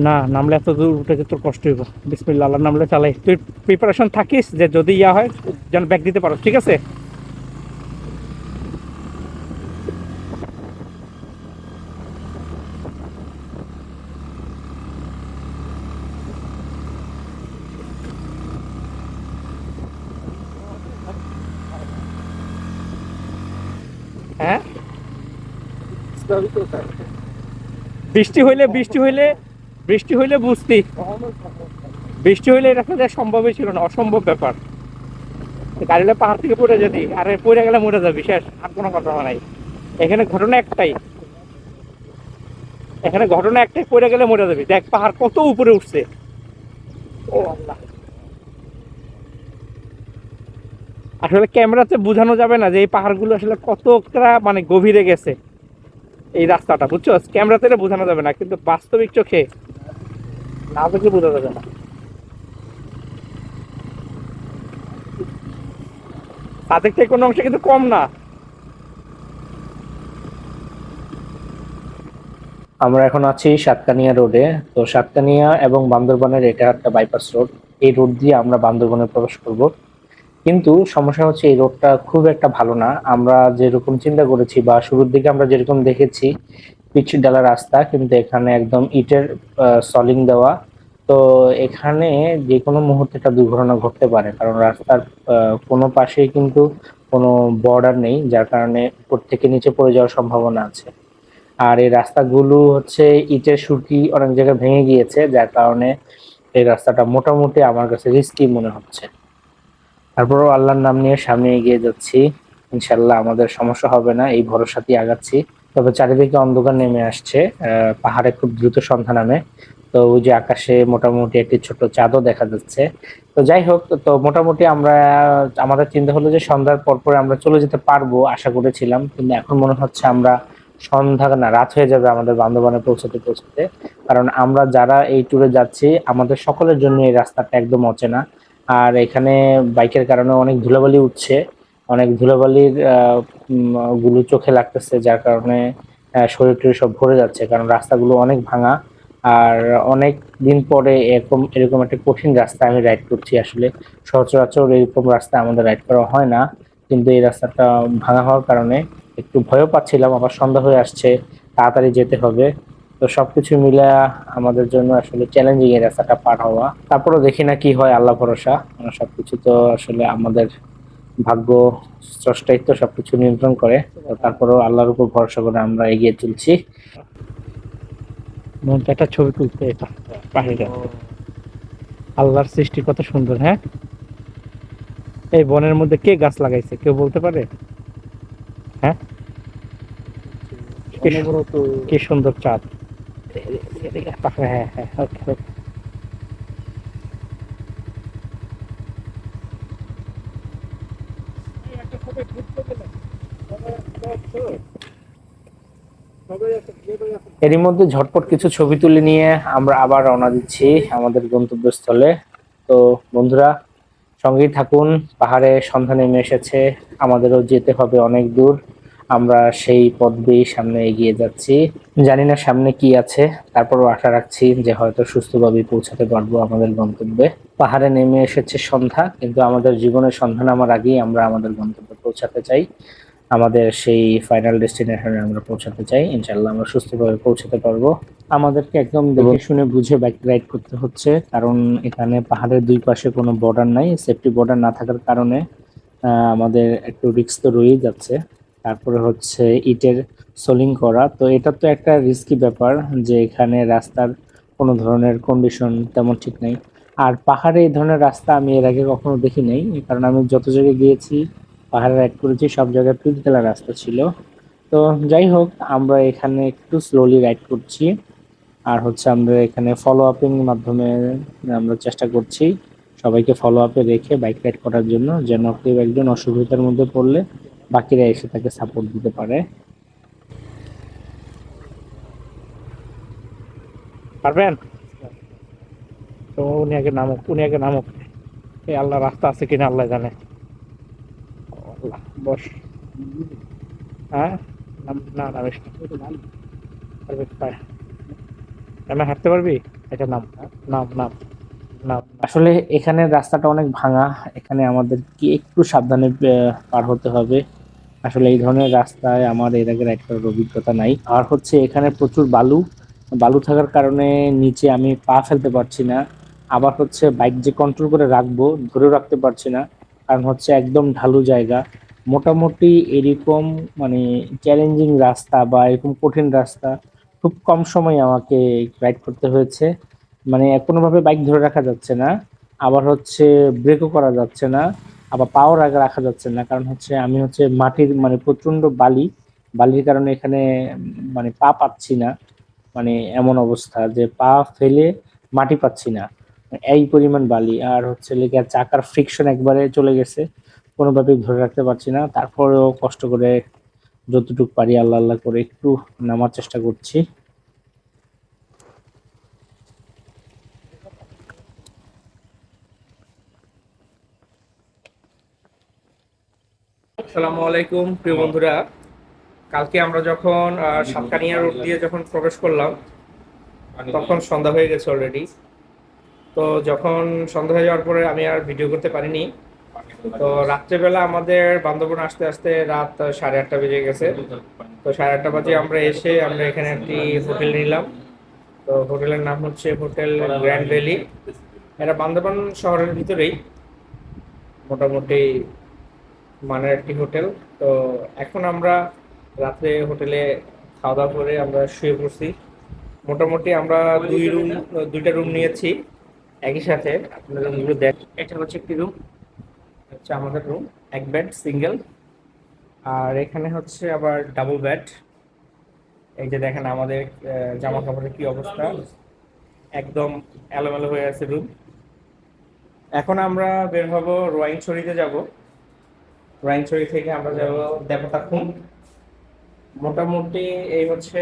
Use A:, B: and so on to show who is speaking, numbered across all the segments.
A: না নামলে এত দূর উঠে যেতে তোর কষ্ট হইব। বিসমিল্লাহ, আল্লাহর নামলে চালাই। তুই প্রিপারেশন থাকিস যে যদি ইয়া হয় যেন ব্যাগ দিতে পারো, ঠিক আছে? হ্যাঁ, বৃষ্টি হইলে বৃষ্টি হইলে বুঝতি, বৃষ্টি হইলে এটা তো সম্ভবই ছিল না, অসম্ভব ব্যাপার। গাড়িটা পাহাড় থেকে পড়ে যেতি, আরে পড়ে গেলে মরে যাবি, শেষ, আর কোনো কথা নাই। এখানে ঘটনা একটাই, এখানে ঘটনা একটাই, পড়ে গেলে মরে যাবি। দেখ পাহাড় কত উপরে উঠছে। ও আল্লাহ, আসলে ক্যামেরাতে বোঝানো যাবে না যে এই পাহাড়গুলো আসলে কতটা মানে গভীরে গেছে এই রাস্তাটা, বুঝছো? ক্যামেরাতে এটা বোঝানো যাবে না, কিন্তু বাস্তবিক চোখে না দেখলে বোঝা যাবে না। তাদের থেকে কোনো অংশে কিন্তু কম না।
B: আমরা এখন আছি সাতকানিয়া রোডে। তো সাতকানিয়া এবং বান্দরবানের এটা একটা বাইপাস রোড। এই রোড দিয়ে আমরা বান্দরবনে প্রবেশ করব। কিন্তু সমস্যা হচ্ছে এই রোডটা খুব একটা ভালো না। আমরা যেরকম চিন্তা করেছি বা শুরুর দিকে আমরা যেরকম দেখেছি পিচ ডালা রাস্তা, কিন্তু এখানে একদম ইটের সলিং দেওয়া। তো এখানে যে কোনো মুহূর্তে একটা দুর্ঘটনা ঘটতে পারে, কারণ রাস্তার কোনো পাশেই কিন্তু কোনো বর্ডার নেই, যার কারণে উপর থেকে নিচে পড়ে যাওয়ার সম্ভাবনা আছে। আর এই রাস্তাগুলো হচ্ছে ইটের সুরকি অনেক জায়গায় ভেঙে গিয়েছে, যার কারণে এই রাস্তাটা মোটামুটি আমার কাছে রিস্কি মনে হচ্ছে। তারপরেও আল্লাহর নাম নিয়ে সামনে এগিয়ে যাচ্ছি। ইনশাল্লাহ আমাদের সমস্যা হবে না, এই ভরসাতেই আগাচ্ছি। তবে চারিদিকে অন্ধকার নেমে আসছে, পাহাড়ে খুব দ্রুত সন্ধ্যা নামে। তো ওই যে আকাশে মোটামুটি একটি ছোট চাঁদও দেখা যাচ্ছে। তো যাই হোক, তো মোটামুটি আমরা আমাদের চিন্তা হলো যে সন্ধ্যার পর পরে আমরা চলে যেতে পারবো আশা করেছিলাম, কিন্তু এখন মনে হচ্ছে আমরা সন্ধ্যা না রাত হয়ে যাবে আমাদের বান্দরবানে পৌঁছাতে পৌঁছাতে। কারণ আমরা যারা এই ট্যুরে যাচ্ছি আমাদের সকলের জন্য এই রাস্তাটা একদম অচেনা। আর এখানে বাইকের কারণে অনেক ধুলাবালি উঠছে, অনেক ধুলাবালির গুলো চোখে লাগতেছে, যার কারণে শরীর টরীর সব ভরে যাচ্ছে, কারণ রাস্তাগুলো অনেক ভাঙা। আর অনেক দিন পরে এরকম এরকম একটা কঠিন রাস্তা আমি রাইড করছি আসলে। সচরাচর এরকম রাস্তা আমাদের রাইড করা হয় না, কিন্তু এই রাস্তাটা ভাঙা হওয়ার কারণে একটু ভয়ও পাচ্ছিলাম। আবার সন্ধ্যা হয়ে আসছে, তাড়াতাড়ি যেতে হবে। তো সবকিছু মিলে আমাদের জন্য আসলে চ্যালেঞ্জিং এই রাস্তাটা পার হওয়া। তারপরও দেখি না কি হয়, আল্লাহ ভরসা। সবকিছু তো আসলে আমাদের ভাগ্য, স্রষ্টাই তো সবকিছু নিয়ন্ত্রণ করে। তো তারপরেও আল্লাহর উপর ভরসা করে আমরা এগিয়ে চলছি।
A: মনটা একটা ছবি তুলতে, এটা পাখিটা, আল্লাহর সৃষ্টি কত সুন্দর। হ্যাঁ, এই বনের মধ্যে কে গাছ লাগাইছে কেউ বলতে পারে? হ্যাঁ, কি সুন্দর চাঁদ। হ্যাঁ হ্যাঁ, ওকে ওকে।
B: এরই মধ্যে ঝটপট কিছু ছবি তুলে নিয়ে আমরা আবার রওনা দিচ্ছি আমাদের গন্তব্যস্থলে। তো বন্ধুরা, সঙ্গেই থাকুন। পাহাড়ে সন্ধ্যা নেমে এসেছে, আমাদেরও যেতে হবে অনেক দূর। আমরা সেই পথ দিয়েই সামনে এগিয়ে যাচ্ছি। জানি না সামনে কি আছে, তারপরও আশা রাখছি যে হয়তো সুস্থভাবে পৌঁছাতে পারবো আমাদের গন্তব্যে। পাহাড়ে নেমে এসেছে সন্ধ্যা, কিন্তু আমাদের জীবনের সন্ধ্যা নামার আগেই আমরা আমাদের গন্তব্যে পৌঁছাতে চাই। আমাদের সেই ফাইনাল ডেস্টিনেশনে আমরা পৌঁছাতে চাই। ইনশাল্লাহ আমরা সুস্থভাবে পৌঁছাতে পারবো। আমাদেরকে একদম দেখে শুনে বুঝে বাইক রাইড করতে হচ্ছে, কারণ এখানে পাহাড়ের দুই পাশে কোনো বর্ডার নাই। সেফটি বর্ডার না থাকার কারণে আমাদের একটু রিস্ক তো রয়েই যাচ্ছে। তারপরে হচ্ছে ইটের সোলিং করা, তো এটা তো একটা রিস্কি ব্যাপার, যে এখানে রাস্তার কোনো ধরনের কন্ডিশন তেমন ঠিক নেই। আর পাহাড়ে এই ধরনের রাস্তা আমি এর আগে কখনো দেখি নাই, কারণ আমি যত জায়গায় গিয়েছি পাহাড়ে রাইড করেছি সব জায়গায় পিচঢালা রাস্তা ছিল। তো যাই হোক, আমরা এখানে একটু স্লোলি রাইড করছি। আর হচ্ছে আমরা এখানে ফলো আপের মাধ্যমে আমরা চেষ্টা করছি সবাইকে ফলো আপে রেখে বাইক রাইড করার জন্য, যেন কেউ একজন অসুবিধার মধ্যে পড়লে বাকিরা এসে তাকে সাপোর্ট দিতে পারে।
A: পারবেন? তো উনি আগে নামুক, উনি আগে নামুক। এই আল্লাহ, রাস্তা আছে কিনা আল্লাহ জানে। ও আল্লাহ, বস। হ্যাঁ, না নামিস না। পারবে, পায়। আমি হাঁটতে পারবি? এটা নাম, নাম নাম নাম।
B: আসলে এখানে রাস্তাটা অনেক ভাঙা, এখানে আমাদের কি একটু সাবধানে পার হতে হবে। আসলে এই ধরনের রাস্তায় আমার এর আগে রাইড করার অভিজ্ঞতা নাই। আর হচ্ছে এখানে প্রচুর বালু, বালু থাকার কারণে নিচে আমি পা ফেলতে পারছি না। আবার হচ্ছে বাইক যে কন্ট্রোল করে রাখবো, ধরেও রাখতে পারছি না, কারণ হচ্ছে একদম ঢালু জায়গা। মোটামুটি এরকম মানে চ্যালেঞ্জিং রাস্তা বা এরকম কঠিন রাস্তা খুব কম সময়ে আমাকে রাইড করতে হয়েছে। মানে কোনোভাবে বাইক ধরে রাখা যাচ্ছে না, আবার হচ্ছে ব্রেকও করা যাচ্ছে না, আবার পাও রাখা রাখা যাচ্ছে না, কারণ হচ্ছে আমি হচ্ছে মাটির মানে প্রচন্ড বালি, বালির কারণে এখানে মানে পা পাচ্ছি না। মানে এমন অবস্থা যে পা ফেলে মাটি পাচ্ছি না, এই পরিমাণ বালি। আর হচ্ছে লেগে চাকার ফ্রিকশন একবারে চলে গেছে, কোনোভাবেই ধরে রাখতে পারছি না। তারপরেও কষ্ট করে যতটুকু পারি আল্লাহ আল্লাহ করে একটু নামার চেষ্টা করছি।
A: আসসালামু আলাইকুম প্রিয় বন্ধুরা। কালকে আমরা যখন সাতকানিয়া রোড দিয়ে যখন প্রবেশ করলাম, তখন সন্ধ্যা হয়ে গেছে অলরেডি। তো যখন সন্ধ্যা হয়ে যাওয়ার পরে আমি আর ভিডিও করতে পারিনি। তো রাত্রেবেলা আমাদের বান্দরবন আসতে আসতে রাত 8:30 বেজে গেছে। তো 8:30 বাজে আমরা এখানে একটি হোটেল নিলাম। তো হোটেলের নাম হচ্ছে হোটেল গ্র্যান্ড ভ্যালি। এটা বান্দরবান শহরের ভিতরেই মোটামুটি মানের একটি হোটেল। তো এখন আমরা রাত্রে হোটেলে খাওয়া দাওয়া করে আমরা শুয়ে পড়ছি। মোটামুটি আমরা দুইটা রুম নিয়েছি একই সাথে। আপনার রুমগুলো দেখ, এটা হচ্ছে একটি রুম, হচ্ছে আমাদের রুম, এক বেড সিঙ্গেল। আর এখানে হচ্ছে আবার ডাবল বেড। এই যে দেখেন আমাদের জামা কাপড়ের কি অবস্থা, একদম এলোমেলো হয়ে আছে রুম। এখন আমরা বের হব, রোয়াংছড়িতে যাব। রোয়াংছড়ি থেকে আমরা যাব দেবতাখুম। মোটামুটি এই হচ্ছে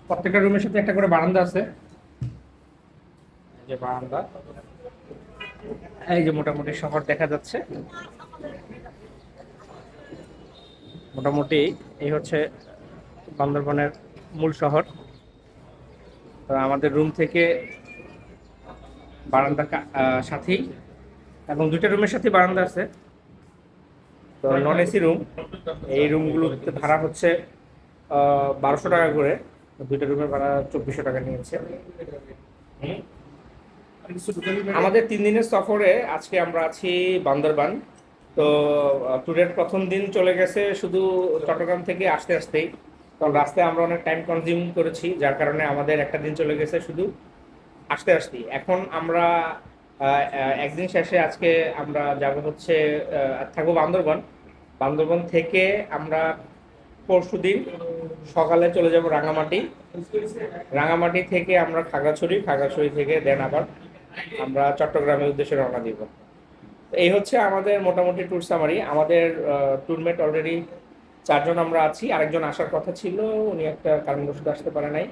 A: প্রত্যেকটা রুমের সাথে একটা করে বারান্দা আছে। এই যে বারান্দা, এই যে মোটামুটি শহর দেখা যাচ্ছে। মোটামুটি এই হচ্ছে বান্দরবনের মূল শহর। তো আমাদের রুম থেকে বারান্দা সাথেই, এবং দুইটা রুমের সাথে বারান্দা আছে। তো নন এসি রুম, এই রুমগুলোতে ভাড়া হচ্ছে 1200 টাকা করে। দুইটা রুমের ভাড়া 2400 টাকা নিয়েছে। আমাদের 3 দিনের সফরে আজকে আমরা আছি বান্দরবান। তো ট্যুরের প্রথম দিন চলে গেছে শুধু চট্টগ্রাম থেকে আসতে আসতেই, কারণ রাস্তায় আমরা অনেক টাইম কনজিউম করেছি, যার কারণে আমাদের একটা দিন চলে গেছে শুধু আসতে আসতেই। এখন আমরা একদিন শেষে আজকে আমরা যাব হচ্ছে থাকবো বান্দরবান। বান্দরবান থেকে আমরা পরশুদিন সকালে চলে যাব রাঙামাটি। রাঙামাটি থেকে আমরা খাগড়াছড়ি, খাগড়াছড়ি থেকে দেন আবার আমরা চট্টগ্রামের উদ্দেশ্যে রওনা দিব। এই হচ্ছে আমাদের মোটামুটি ট্যুর সামারি। আমাদের ট্যুরমেট অলরেডি 4 জন আমরা আছি, আরেকজন আসার কথা ছিল, উনি একটা কারণবশত আসতে পারে নাই।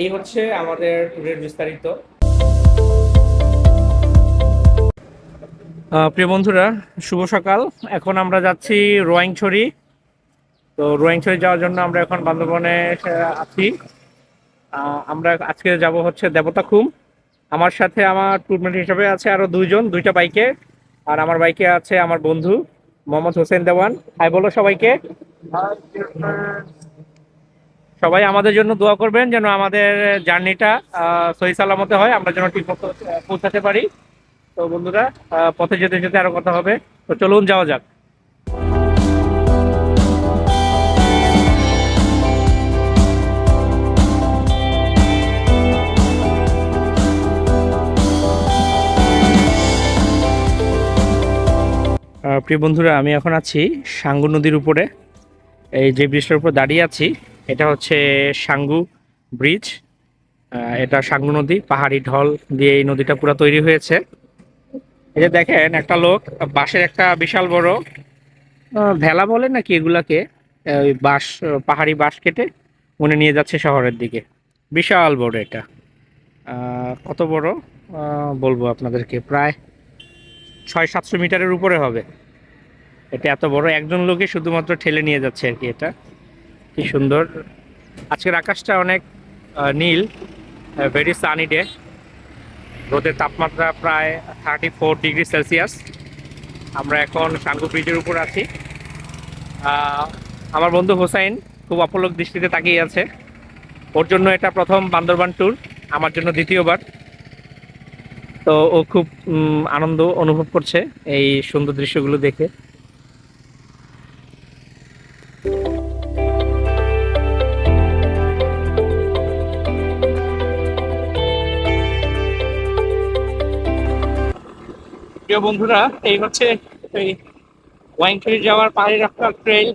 A: এই হচ্ছে আমাদের ট্যুরের বিস্তারিত। প্রিয় বন্ধুরা, শুভ সকাল। এখন আমরা যাচ্ছি রোয়াংছড়ি। তো রোয়াংছড়ি যাওয়ার জন্য আমরা এখন বান্দরবনে আছি। আমরা আজকে যাব হচ্ছে দেবতাখুম। আমার সাথে আমার ট্যুরমেট হিসেবে আছে আরো 2 জন, দুইটা বাইকে। আর আমার বাইকে আছে আমার বন্ধু মোহাম্মদ হোসেন দেওয়ান। হাই বলো সবাইকে। সবাই আমাদের জন্য দোয়া করবেন যেন আমাদের জার্নিটা সহি সালামতে হয়, আমরা যেন ঠিক মতো পৌঁছাতে পারি। তো বন্ধুরা, পথে যেতে যেতে আরো কথা হবে। তো চলুন যাওয়া যাক। প্রিয় বন্ধুরা, আমি এখন আছি সাঙ্গু নদীর উপরে। এই যে ব্রিজটার উপর দাঁড়িয়ে আছি, এটা হচ্ছে সাঙ্গু ব্রিজ। এটা সাঙ্গু নদী, পাহাড়ি ঢল দিয়ে এই নদীটা পুরো তৈরি হয়েছে। এই যে দেখেন, একটা লোক বাঁশের একটা বিশাল বড় ভেলা বলে নাকি এগুলাকে, ওই বাঁশ, পাহাড়ি বাঁশ কেটে উনি নিয়ে যাচ্ছে শহরের দিকে। বিশাল বড় এটা। কত বড় বলবো আপনাদেরকে, প্রায় 600-700 মিটারের উপরে হবে। এটা এত বড়, একজন লোকে শুধুমাত্র ঠেলে নিয়ে যাচ্ছে আর কি। এটা কি সুন্দর। আজকের আকাশটা অনেক নীল, ভেরি সানি ডে। রোদের তাপমাত্রা প্রায় 34 ডিগ্রি সেলসিয়াস। আমরা এখন সাঙ্গু ব্রিজের উপর আছি। আমার বন্ধু হোসাইন খুব অপলক দৃষ্টিতে তাকিয়ে আছে। ওর জন্য এটা প্রথম বান্দরবান ট্যুর, আমার জন্য দ্বিতীয়বার। তো ও খুব আনন্দ অনুভব করছে এই সুন্দর দৃশ্যগুলো দেখে। প্রিয় বন্ধুরা, এই হচ্ছে এই ওয়াইনফিল্ড যাওয়ার পাহাড়ি রাস্তার ট্রেইল।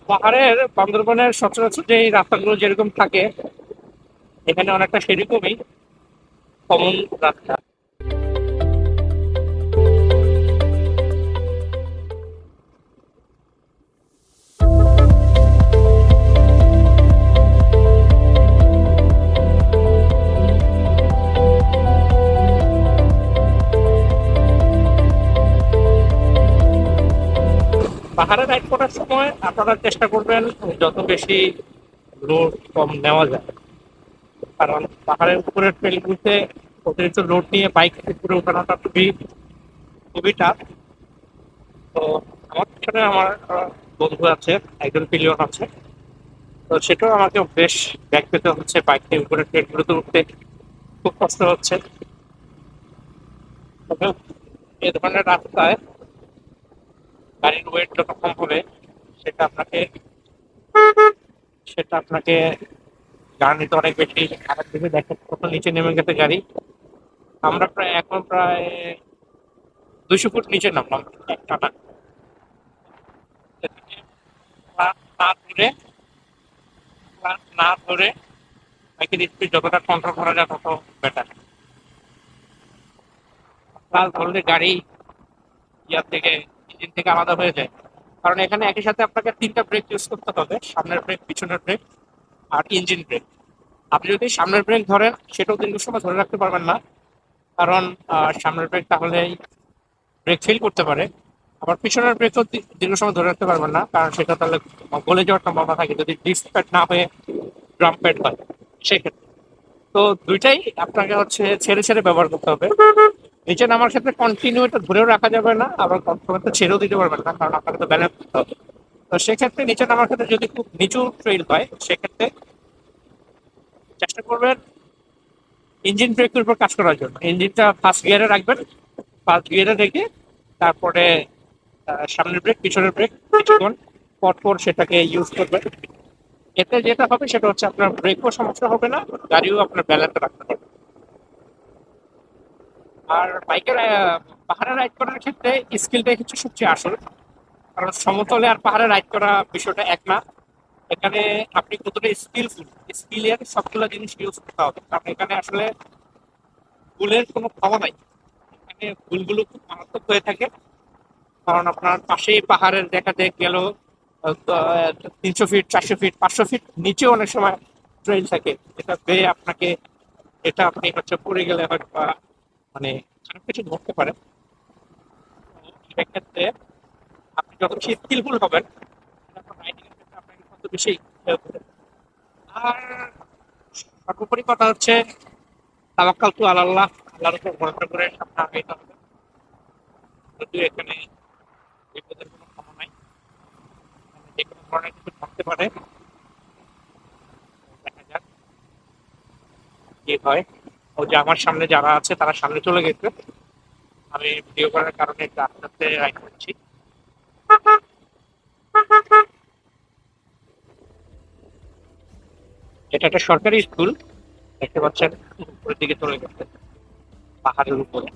A: পাহাড়ের বান্দরবনের সচরাচর যে এই রাস্তাগুলো যেরকম থাকে, এখানে অনেকটা সেরকমই কমন রাস্তা। পাহাড়ে রাইড করার সময় আপনারা চেষ্টা করবেন যত বেশি লোড কম নেওয়া যায়, কারণ পাহাড়ের উপরের ট্রেলগুলোতে অতিরিক্ত লোড নিয়ে বাইক উপরে উঠানোটা খুবই খুবই টাফ। তো আমার পিছনে আমার বন্ধু আছে, একজন পিলিয়ন আছে। তো সেটাও আমাকে বেশ ব্যাক পেতে হচ্ছে, বাইক থেকে উপরে ট্রেলগুলোতে উঠতে খুব কষ্ট হচ্ছে। তবে এ ধরনের রাস্তায় গাড়ির ওয়েট যত কম হবে, সেটা আপনাকে সেটা আপনাকে জার্নিতে অনেক বেশি খারাপ দিকে দেখে। কত নিচে নেমে গেছে গাড়ি। আমরা প্রায় 200 ফুট নিচে নামলাম টানা। ক্লাস না ধরে ক্লাস না ধরে বাইকের স্পিড যতটা কন্ট্রোল করা যায় তত বেটার। ক্লাস ধরলে গাড়ি ইয়ার থেকে ইঞ্জিন থেকে আলাদা হয়ে যায়, কারণ এখানে একই সাথে আপনাকে 3টা ব্রেক ইউজ করতে হবে: সামনের ব্রেক, পিছনের ব্রেক আর ইঞ্জিন ব্রেক। আপনি যদি সামনের ব্রেক ধরেন, সেটাও দীর্ঘ সময় ধরে রাখতে পারবেন না, কারণ সামনের ব্রেক তাহলে ব্রেক ফেল করতে পারে। আবার পিছনের ব্রেকও দীর্ঘ সময় ধরে রাখতে পারবেন না, কারণ সেটা তাহলে গলে যাওয়ার সম্ভাবনা থাকে যদি ডিস্ক প্যাড না হয়ে ড্রাম প্যাড হয় সেক্ষেত্রে। তো দুইটাই আপনাকে হচ্ছে ছেড়ে ছেড়ে ব্যবহার করতে হবে। নিচে নামার ক্ষেত্রে কন্টিনিউ এটা ধরেও রাখা যাবে না, আবার কখনো তো ছেড়েও দিতে পারবেন না, কারণ আপনাকে তো ব্যালেন্স করতে হবে। তো সেক্ষেত্রে নিচে নামার ক্ষেত্রে যদি খুব নিচু ট্রেইল হয়, সেক্ষেত্রে চেষ্টা করবেন ইঞ্জিন ব্রেকের উপর কাজ করার জন্য। ইঞ্জিনটা ফার্স্ট গিয়ারে রাখবেন, ফার্স্ট গিয়ারে রেখে তারপরে সামনের ব্রেক, পিছনের ব্রেক কিছুক্ষণ পর পর সেটাকে ইউজ করবেন। এতে যেটা হবে সেটা হচ্ছে আপনার ব্রেকও সমস্যা হবে না, গাড়িও আপনার ব্যালেন্সে রাখতে পারবে। আর বাইকের পাহাড়ে রাইড করার ক্ষেত্রে স্কিলটাই হচ্ছে সবচেয়ে আসল, কারণ সমতলে আর পাহাড়ে রাইড করা বিষয়টা এক না। এখানে আপনি কতটা স্কিলের সবগুলো জিনিস ইউজ করতে হবে, কারণ এখানে আসলে ভুলের কোনো ক্ষমা নাই। এখানে ভুলগুলো খুব মারাত্মক হয়ে থাকে, কারণ আপনার পাশেই পাহাড়ের দেখা গেল 300 ফিট, 400 ফিট, 500 ফিট নিচেও অনেক সময় ট্রেল থাকে, এটা বেয়ে আপনাকে এটা আপনি হচ্ছে পড়ে গেলে হয়তো বা মানে খারাপ কিছু ঘটতে পারে। সেক্ষেত্রে আপনি যত বেশি স্কিলফুল হবেন, রাইডিং এর ক্ষেত্রে আপনাকে তত বেশি help হবে। আর সর্বোপরি কথা হচ্ছে তাওয়াক্কাল তু আলাল্লাহ, আল্লাহর উপর ভরসা করে সামনে আগাইতে হবে। যদিও এখানে বিপদের কোনো ক্ষমা নাই, যে কোনো ধরনের কিছু ঘটতে পারে। দেখা যাক কি হয়। ও যে আমার সামনে যারা আছে তারা সামনে চলে গেছে, আমি ভিডিও করার কারণে একটু আস্তে আস্তে রাইড করছি। এটা একটা সরকারি স্কুল, দেখতে পাচ্ছেন উপরের দিকে চলে গেছে পাহাড়ের উপরে।